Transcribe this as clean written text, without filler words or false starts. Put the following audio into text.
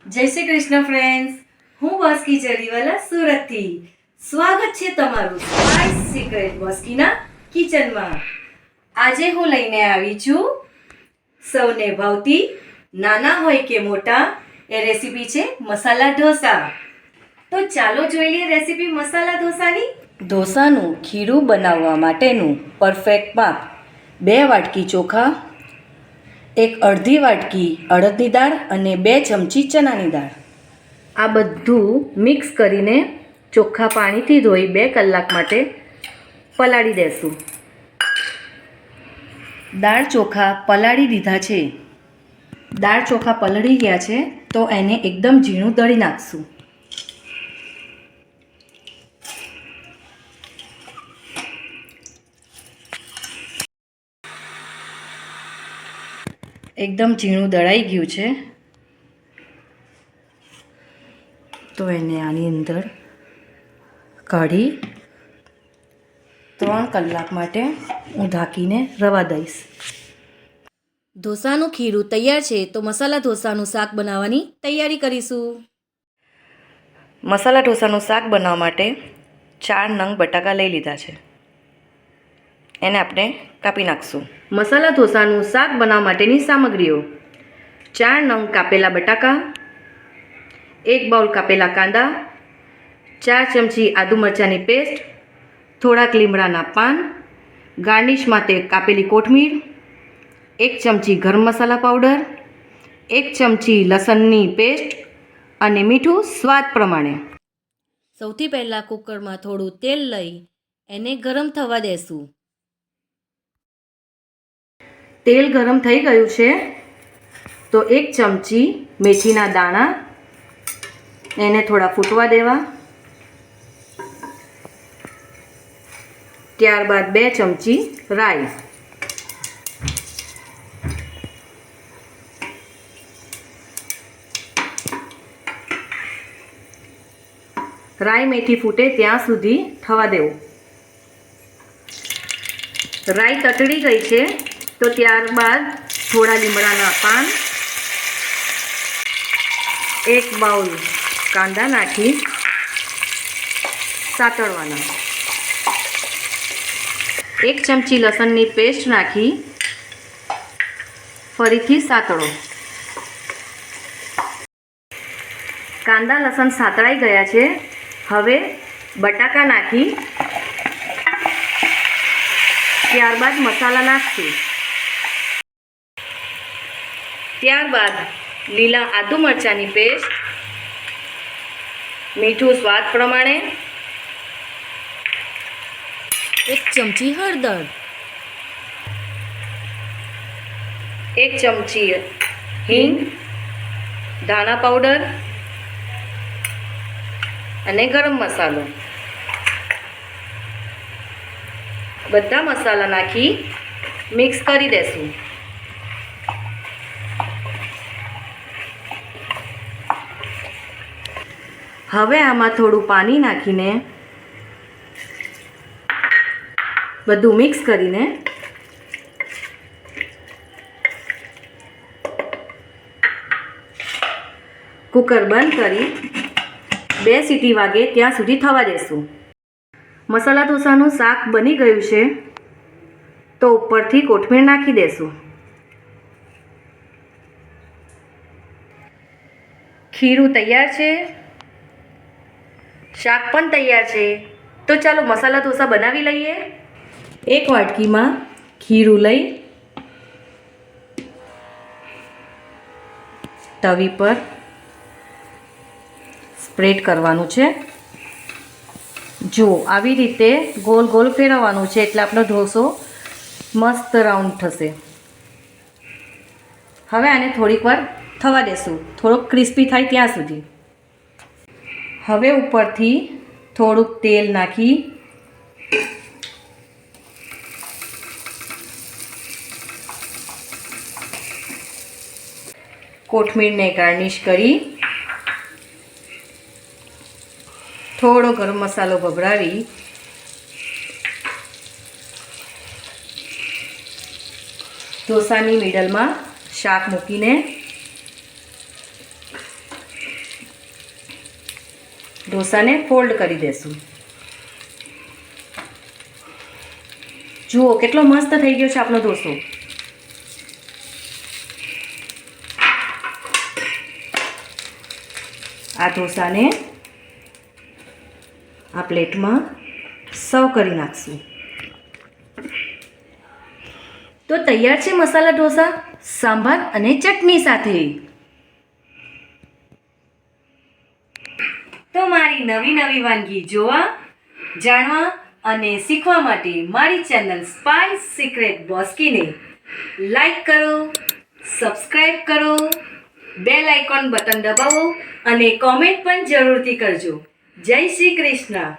જય શ્રી કૃષ્ણ ફ્રેન્ડ્સ, હું વસ્કી જરીવાલા સુરતથી. સ્વાગત છે તમારું સ્પાઇસ સિક્રેટ વસ્કીના કિચનમાં. આજે હું લઈને આવી છું સૌને ભાવતી, નાના હોય કે મોટા, એ રેસીપી છે મસાલા ઢોસા. તો ચાલો જોઈ લઈએ રેસીપી મસાલા ઢોસાની. ઢોસાનું ખીરું બનાવવા માટેનું પરફેક્ટ માપ: 2 વાટકી ચોખા, 1 અડધી વાટકી અડદની દાળ અને 2 ચમચી ચણાની દાળ. આ બધું મિક્સ કરીને ચોખ્ખા પાણીથી ધોઈ 2 કલાક માટે પલાળી દેશું. દાળ ચોખા પલાળી દીધા છે. દાળ ચોખા પલળી ગયા છે તો એને એકદમ ઝીણું દળી નાખશું. એકદમ ઝીણું દળાઈ ગયું છે તો એને આની અંદર કાઢી 3 કલાક માટે હું ઢાંકીને રવા દઈશ. ઢોસાનું ખીરું તૈયાર છે તો મસાલા ઢોસાનું શાક બનાવવાની તૈયારી કરીશું. મસાલા ઢોસાનું શાક બનાવવા માટે 4 નંગ બટાકા લઈ લીધા છે. એને આપણે કાપી નાખશું. મસાલા ઢોસાનું શાક બનાવવા માટેની સામગ્રીઓ: 4 નંગ કાપેલા બટાકા, 1 બાઉલ કાપેલા કાંદા, 4 ચમચી આદુ મરચાંની પેસ્ટ, થોડાક લીમડાના પાન, ગાર્નિશ માટે કાપેલી કોથમીર, 1 ચમચી ગરમ મસાલા પાવડર, 1 ચમચી લસણની પેસ્ટ અને મીઠું સ્વાદ પ્રમાણે. સૌથી પહેલાં કુકરમાં થોડું તેલ લઈ એને ગરમ થવા દેશું. તેલ ગરમ થઈ ગયું છે તો 1 ચમચી મેથીના દાણા, એને થોડા ફૂટવા દેવા. ત્યારબાદ 2 ચમચી રાઈ. રાઈ મેથી ફૂટે ત્યાં સુધી થવા દેવું. રાઈ તતડી ગઈ છે તો ત્યારબાદ થોડા લીમડાના પાન, 1 બાઉલ કાંદા નાખી સાતળવાના. 1 ચમચી લસણની પેસ્ટ નાખી ફરીથી સાતળો. કાંદા લસણ સાતળાઈ ગયા છે. હવે બટાકા નાખી ત્યારબાદ મસાલા નાખશું. ત્યારબાદ લીલા આદુ મરચાંની પેસ્ટ, મીઠું સ્વાદ પ્રમાણે, 1 ચમચી હળદર, 1 ચમચી હિંગ, ધાણા પાવડર અને ગરમ મસાલો. બધા મસાલા નાખી મિક્સ કરી દેશું. હવે આમાં થોડું પાણી નાખીને બધું મિક્સ કરીને કુકર બંધ કરી 2 સીટી વાગે ત્યાં સુધી થવા દેશું. મસાલા ઢોસાનું શાક બની ગયું છે તો ઉપરથી કોથમીર નાખી દેશું. ખીરું તૈયાર છે, શાક પણ તૈયાર છે. તો ચાલો મસાલા ઢોસા બનાવી લઈએ. 1 વાટકીમાં ખીરું લઈ તવી પર સ્પ્રેડ કરવાનું છે. જો આવી રીતે ગોલ ગોલ ફેરવવાનું છે એટલે આપણો ઢોસો મસ્ત રાઉન્ડ થશે. હવે આને થોડીક વાર થવા દેશું, થોડોક ક્રિસ્પી થાય ત્યાં સુધી. હવે ઉપરથી થોડુંક તેલ નાખી કોથમીરને ગાર્નિશ કરી થોડો ગરમ મસાલો ભભરાવી ઢોસાની મિડલમાં શાક મૂકીને ઢોસાને ફોલ્ડ કરી દેશું. જુઓ કેટલો મસ્ત થઈ ગયો છે આપણો ઢોસો. આ ઢોસાને આ પ્લેટમાં સર્વ કરી નાખશું. તો તૈયાર છે મસાલા ઢોસા સાંભાર અને ચટણી સાથે. તો મારી નવી નવી વાનગી જોવા, જાણવા અને શીખવા માટે મારી ચેનલ સ્પાઇસ સિક્રેટ બોસ્કીને લાઈક કરો, સબસ્ક્રાઈબ કરો, બેલ આઇકોન બટન દબાવો અને કોમેન્ટ પણ જરૂરથી કરજો. જય શ્રી કૃષ્ણ.